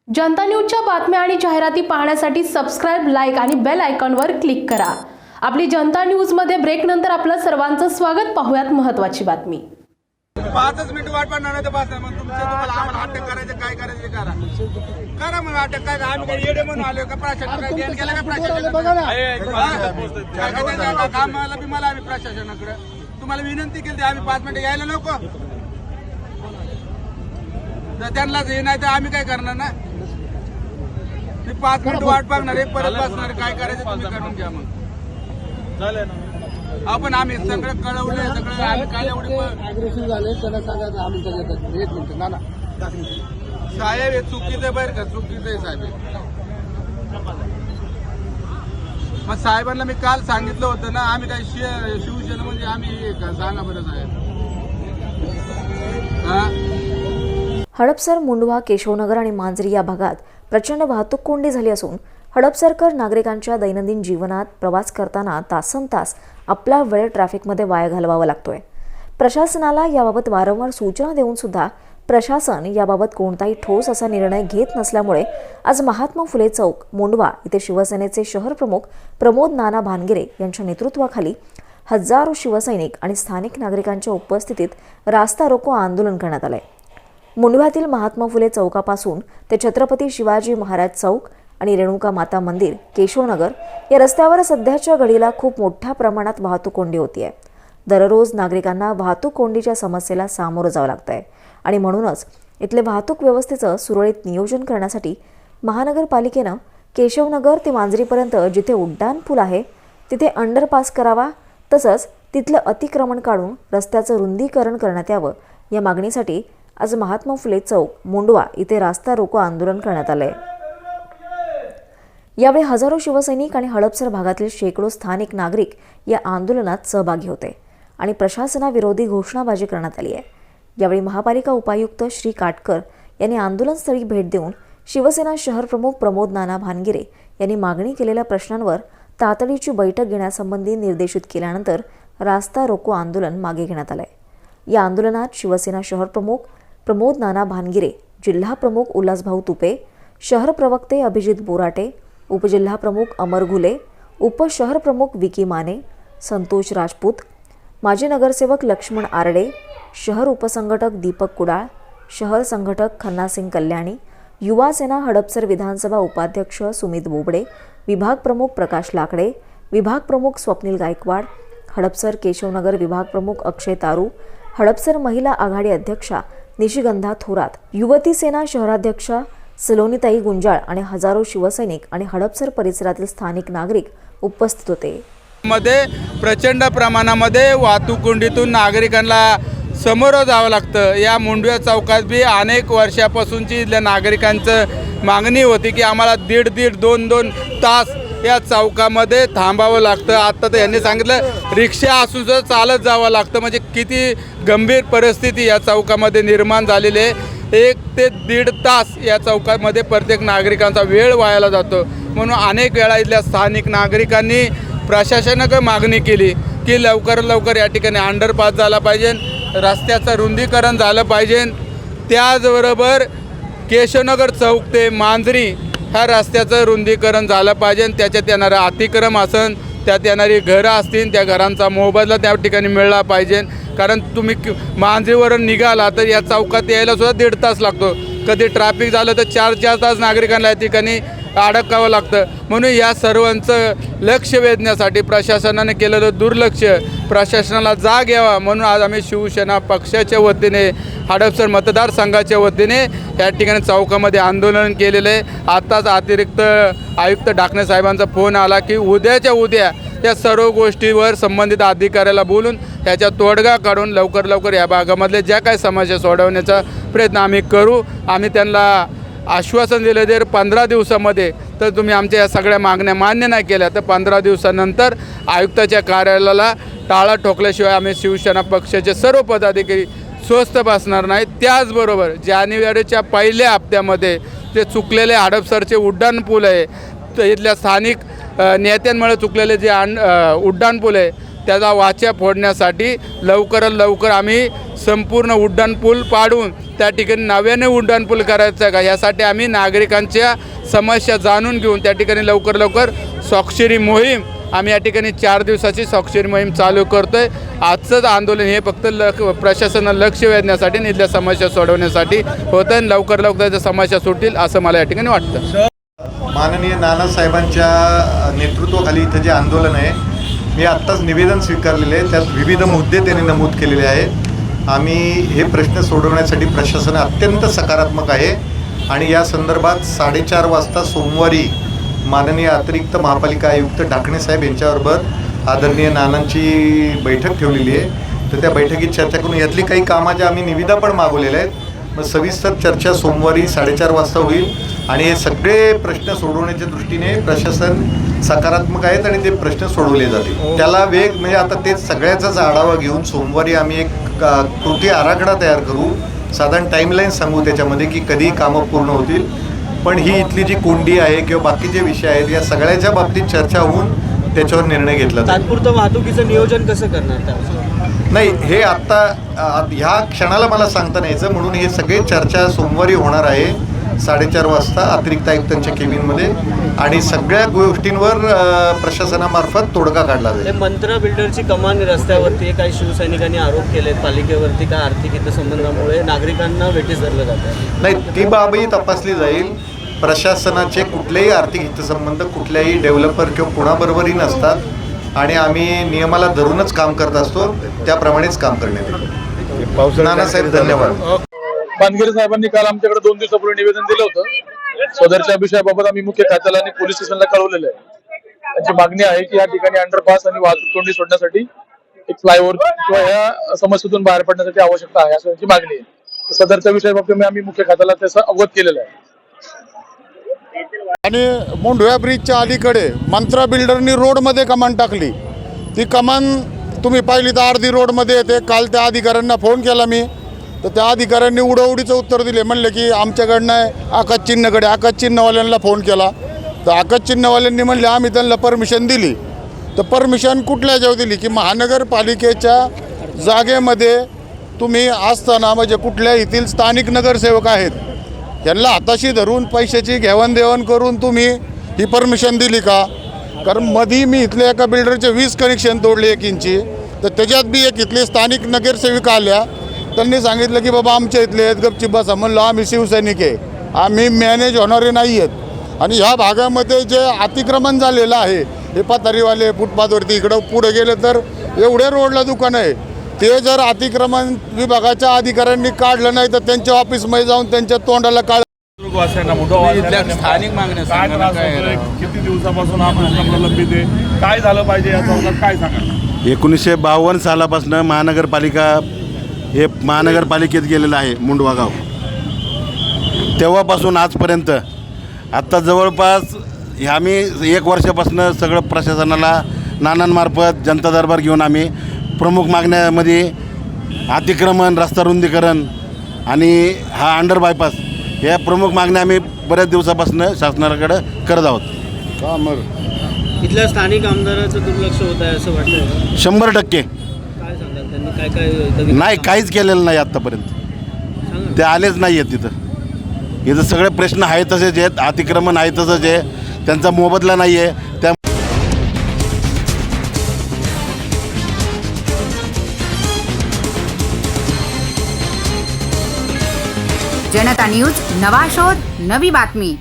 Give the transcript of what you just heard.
जनता न्यूजच्या बातम्या आणि जाहिराती पाहण्यासाठी सबस्क्राइब, लाईक आणि बेल आयकॉनवर क्लिक करा। आपली जनता न्यूज मध्ये ब्रेक नंतर आपलं सर्वांचं स्वागत। पाहूयात महत्त्वाची बातमी। 5 मिनिट वाट पाहणार नाही तर बस मग तुम्हाला आम्हाला अटक करायचं काय करायचं करा करा मग अटक काय आम्ही काय येडे म्हणून आलो का प्रशासन काय गेलं केलं का प्रशासन कामाला बी मला आम्ही प्रशासनाकडे तुम्हाला विनंती केली आम्ही 5 मिनिटं यायला नको तर त्यांनाच हे नाही तर आम्ही काय करणार ना मी 5 मिनिट वाट पाहणार आहे परत बसणार काय करायचं तुम्ही करून घ्या मग चालेल ना आपण आम्ही सगळं कळवलंय सगळं आम्ही काय एवढे अग्रेसिव्ह झाले त्यांना सांगा आम्ही त्याच्यात 1 मिनिट ना साहेब हे चुकीचं बरं का चुकीचं आहे साहेब मग साहेबांना मी काल सांगितलं होतं ना आम्ही काय शिवसेना म्हणजे आम्ही सांगा बरं साहेब हडपसर, मुंडवा, केशवनगर आणि मांजरी या भागात प्रचंड वाहतूक कोंडी झाली असून हडपसरकर नागरिकांच्या दैनंदिन जीवनात प्रवास करताना तासनतास आपला वेळ ट्रॅफिकमध्ये वाया घालवावा लागतोय। प्रशासनाला याबाबत वारंवार सूचना देऊन सुद्धा प्रशासन याबाबत कोणताही ठोस असा निर्णय घेत नसल्यामुळे आज महात्मा फुले चौक, मुंडवा इथे शिवसेनेचे शहर प्रमुख प्रमोद नाना भानगिरे यांच्या नेतृत्वाखाली हजारो शिवसैनिक आणि स्थानिक नागरिकांच्या उपस्थितीत रास्ता रोको आंदोलन करण्यात आले। मुंडव्यातील महात्मा फुले चौकापासून ते छत्रपती शिवाजी महाराज चौक आणि रेणुका माता मंदिर, केशवनगर या रस्त्यावर सध्याच्या घडीला खूप मोठ्या प्रमाणात वाहतूक कोंडी होतीये। दररोज नागरिकांना वाहतूक कोंडीच्या समस्येला सामोरं जावं लागतंय आणि म्हणूनच इथले वाहतूक व्यवस्थेचं सुरळीत नियोजन करण्यासाठी महानगरपालिकेनं केशवनगर ते मांजरीपर्यंत जिथे उड्डाण पूल आहे तिथे अंडरपास करावा, तसंच तिथलं अतिक्रमण काढून रस्त्याचं रुंदीकरण करण्यात यावं या मागणीसाठी आज महात्मा फुले चौक, मुंडवा इथे रास्ता रोको आंदोलन करण्यात आलंय। यावेळी हजारो शिवसैनिक आणि हडपसर भागातील शेकडो स्थानिक नागरिक या आंदोलनात सहभागी होते आणि प्रशासनाविरोधी घोषणाबाजी करण्यात आली आहे। यावेळी महापालिका उपायुक्त श्री काटकर यांनी आंदोलनस्थळी भेट देऊन शिवसेना शहर प्रमुख प्रमोद नाना भानगिरे यांनी मागणी केलेल्या प्रश्नांवर तातडीची बैठक घेण्यासंबंधी निर्देशित केल्यानंतर रास्ता रोको आंदोलन मागे घेण्यात आलंय। या आंदोलनात शिवसेना शहर प्रमुख प्रमोद नाना भानगिरे, जिल्हा प्रमुख उल्हासभाऊ तुपे, शहर प्रवक्ते अभिजित बोराटे, उपजिल्हा प्रमुख अमर घुले, उपशहर प्रमुख विकी माने, संतोष राजपूत, माजी नगरसेवक लक्ष्मण आरडे, शहर उपसंघटक दीपक कुडाळ, शहर संघटक खन्नासिंग कल्याणी, युवा सेना हडपसर विधानसभा उपाध्यक्ष सुमित बोबडे, विभाग प्रमुख प्रकाश लाकडे, विभाग प्रमुख स्वप्नील गायकवाड, हडपसर केशवनगर विभाग प्रमुख अक्षय तारू, हडपसर महिला आघाडी अध्यक्षा निशिगंधा थोरात, युवती सेना शहराध्यक्षा सलोनीताई गुंजाळ आणि हजारो शिवसैनिक आणि हडपसर परिसरातील स्थानिक नागरिक उपस्थित होते। मध्ये प्रचंड प्रमाणामध्ये वाहतूक कोंडीतून नागरिकांना समोर जावं लागतं। या मुंडव्या चौकात बी अनेक वर्षापासूनची इथल्या नागरिकांचं मागणी होती की आम्हाला दीड 2 तास या चौकामध्ये थांबावं लागतं। आता तर यांनी सांगितलं रिक्षा असून सुद्धा चालत जावं लागतं, म्हणजे किती गंभीर परिस्थिती या चौकामध्ये निर्माण झालेली आहे। 1 ते 1.5 तास या चौकामध्ये प्रत्येक नागरिकांचा वेळ वायाला जातो। म्हणून अनेक वेळा इथल्या स्थानिक नागरिकांनी प्रशासनाकडे मागणी केली की लवकर लवकर या ठिकाणी अंडरपास झाला पाहिजे, रस्त्याचं रुंदीकरण झालं पाहिजे। त्याचबरोबर केशवनगर चौक ते मांजरी ह्या रस्त्याचं रुंदीकरण झालं पाहिजे। त्याच्यात येणारं अतिक्रम असेल, त्यात येणारी घरं असतील, त्या घरांचा मोबदला त्या ठिकाणी मिळाला पाहिजे। कारण तुम्ही मांजरीवरून निघाला तर या चौकात यायला सुद्धा 1.5 तास लागतो। कधी ट्रॅफिक झालं तर 4 तास नागरिकांना या ठिकाणी अडकावं लागतं। म्हणून या सर्वांचं लक्ष वेधण्यासाठी प्रशासनाने केलेलं दुर्लक्ष प्रशासनाला जाग यावा म्हणून आज आम्ही शिवसेना पक्षाच्या वतीने हडपसर मतदारसंघाच्या वतीने या ठिकाणी चौकामध्ये आंदोलन केलेलं आहे। आत्ताच अतिरिक्त आयुक्त डाकणे साहेबांचा फोन आला की उद्याच्या उद्या या सर्व गोष्टीवर संबंधित अधिकाऱ्याला बोलून त्याचा तोडगा काढून लवकर लवकर या भागामधले ज्या काही समस्या सोडवण्याचा प्रयत्न आम्ही करू। आम्ही त्यांना आश्वासन दिलं जर 15 दिवसामध्ये तर तुम्ही आमच्या या सगळ्या मागण्या मान्य नाही केल्या तर 15 दिवसानंतर आयुक्ताच्या कार्यालयाला टाळा ठोकल्याशिवाय आम्ही शिवसेना पक्षाचे सर्व पदाधिकारी स्वस्थ बसणार नाही। त्याचबरोबर जानेवारीच्या पहिल्या हप्त्यामध्ये जे चुकलेले हडपसरचे उड्डाण पूल आहे तर इथल्या स्थानिक नेत्यांमुळे चुकलेले जे उड्डाण पूल आहे त्याचा वाचा फोडण्यासाठी लवकरात लवकर आम्ही संपूर्ण उड्डाणपूल पाडून त्या ठिकाणी नव्याने उड्डाणपूल करायचं का यासाठी आम्ही नागरिकांच्या समस्या जाणून घेऊन त्या ठिकाणी लवकर स्वाक्षरी मोहीम आम्ही या ठिकाणी 4 दिवसाची स्वाक्षरी मोहीम चालू करतोय. आजचंच आंदोलन हे फक्त प्रशासनाला लक्ष वेधण्यासाठी आणि इथल्या समस्या सोडवण्यासाठी होतं आणि लवकर त्या समस्या सुटतील असं मला या ठिकाणी वाटतं. माननीय नानासाहेबांच्या नेतृत्वाखाली इथं जे आंदोलन आहे मी आत्ताच निवेदन स्वीकारलेले आहे. त्यात विविध मुद्दे त्यांनी नमूद केलेले आहेत. आम्ही हे प्रश्न सोडवण्यासाठी प्रशासन अत्यंत सकारात्मक आहे आणि या संदर्भात 4:30 वाजता सोमवारी माननीय अतिरिक्त महापालिका आयुक्त ढाकणे साहेब यांच्याबरोबर आदरणीय नानांची बैठक ठेवलेली आहे. तर त्या बैठकीत चर्चा करून यातली काही कामाच्या आम्ही निविदा पण मागवलेल्या आहेत. मग सविस्तर चर्चा सोमवारी 4:30 वाजता होईल आणि हे सगळे प्रश्न सोडवण्याच्या दृष्टीने प्रशासन सकारात्मक आहेत आणि ते प्रश्न सोडवले जातील. त्याला वेग म्हणजे आता ते सगळ्याचाच आढावा घेऊन सोमवारी आम्ही एक कृती आराखडा तयार करू. साधारण टाईमलाईन सांगू त्याच्यामध्ये की कधी कामं पूर्ण होतील. पण ही इथली जी कोंडी आहे किंवा बाकीचे विषय आहेत या सगळ्याच्या बाबतीत चर्चा होऊन त्याच्यावर निर्णय घेतला जाईल. तात्पुरतं वाहतुकीचं नियोजन कसं करणार नाही हे आत्ता ह्या क्षणाला मला सांगता नाही यायचं म्हणून हे सगळे चर्चा सोमवारी होणार आहे 4:30 वाजता अतिरिक्त आयुक्तांच्या केबिनमध्ये आणि सगळ्या गोष्टींवर प्रशासनामार्फत तोडगा काढला जाईल. मंत्रा बिल्डरची कमान रस्त्यावरती काही शिवसैनिकांनी आरोप केले पालिकेवरती काय आर्थिक हितसंबंधामुळे नागरिकांना वेठीस धरलं जातं. नाही ती बाबही तपासली जाईल. प्रशासनाचे कुठलेही आर्थिक हितसंबंध कुठल्याही डेव्हलपर किंवा कुणाबरोबरही नसतात आणि आम्ही नियमाला धरूनच काम करत असतो त्याप्रमाणेच काम करण्यात येईल. नानासाहेब धन्यवाद. बांधगिरे साहेबांनी काल आमच्याकडे 2 दिवसापूर्वी निवेदन दिलं होतं. सदरच्या विषयाबाबत आम्ही मुख्य खात्याला आणि पोलीस स्टेशनला कळवलेलं आहे. त्यांची मागणी आहे की या ठिकाणी अंडरपास आणि वाहतूक कोंडी सोडण्यासाठी एक फ्लायओव्हर किंवा या समस्येतून बाहेर पडण्यासाठी आवश्यकता आहे असं त्यांची मागणी आहे. सदरच्या विषयाबाबत आम्ही मुख्य खात्याला त्याचं अवगत केलेलं आहे. आणि मुंढव्या ब्रिजच्या अलीकडे मंत्रा बिल्डरनी रोडमध्ये कमान टाकली. ती कमान तुम्ही पाहिली तर अर्धी रोडमध्ये येते. काल त्या अधिकाऱ्यांना फोन केला मी तर त्या अधिकाऱ्यांनी उडवडीचं उत्तर दिले. म्हणले की आमच्याकडनं आकाश चिन्हकडे आकाश चिन्हवाल्यांना फोन केला तर आकाश चिन्हवाल्यांनी म्हणले आम्ही त्यांना परमिशन दिली. तर परमिशन कुठल्या याच्यावर दिली की महानगरपालिकेच्या जागेमध्ये तुम्ही असताना म्हणजे कुठल्या येथील स्थानिक नगरसेवक आहेत त्यांना हाताशी धरून पैशाची घेवाणदेवाण करून तुम्ही ही परमिशन दिली का? कारण मधी मी इथल्या एका बिल्डरचे 20 कनेक्शन तोडले 1 इंची. तर त्याच्यात बी एक इथले स्थानिक नगरसेविका आल्या. त्यांनी सांगितलं की बाबा आमच्या इथले आहेत गपचिप बसा. म्हणलं आम्ही शिवसैनिक आहे आम्ही मॅनेज होणारे नाही आहेत. आणि ह्या भागामध्ये जे अतिक्रमण झालेलं आहे हे पथारीवाले फुटपाथवरती इकडं पुढे गेलं तर एवढे रोडला दुकान आहे ते जर अतिक्रमण विभागाच्या अधिकाऱ्यांनी काढलं नाही तर त्यांच्या ऑफिसमध्ये जाऊन त्यांच्या तोंडाला काढ. स्थानिक मागण्या सांगा ना काय. किती दिवसापासून हा प्रश्न प्रलंबित आहे, काय झालं पाहिजे याचा काय सांगा. 1952 सालापासून महानगरपालिका हे महानगरपालिकेत गेलेलं आहे मुंडवा गाव. तेव्हापासून आजपर्यंत आत्ता जवळपास आम्ही 1 वर्षापासून सगळं प्रशासनाला नानांमार्फत जनता दरबार घेऊन आम्ही प्रमुख मागण्यामध्ये अतिक्रमण रस्ता रुंदीकरण आणि हा अंडर बायपास या प्रमुख मागण्या आम्ही बऱ्याच दिवसापासून शासनाकडे करत आहोत. इथल्या स्थानिक आमदाराचं दुर्लक्ष होत आहे असं वाटतं. 100% काय सांगाल त्यांनी काय नाही काहीच केलेलं नाही आत्तापर्यंत. ते आलेच नाही आहेत तिथं. इथं सगळे प्रश्न आहे तसेच आहेत. अतिक्रमण आहे तसंच आहे. त्यांचा मोबदला नाही आहे. त्या जनता न्यूज नवा शोध नवी बातमी.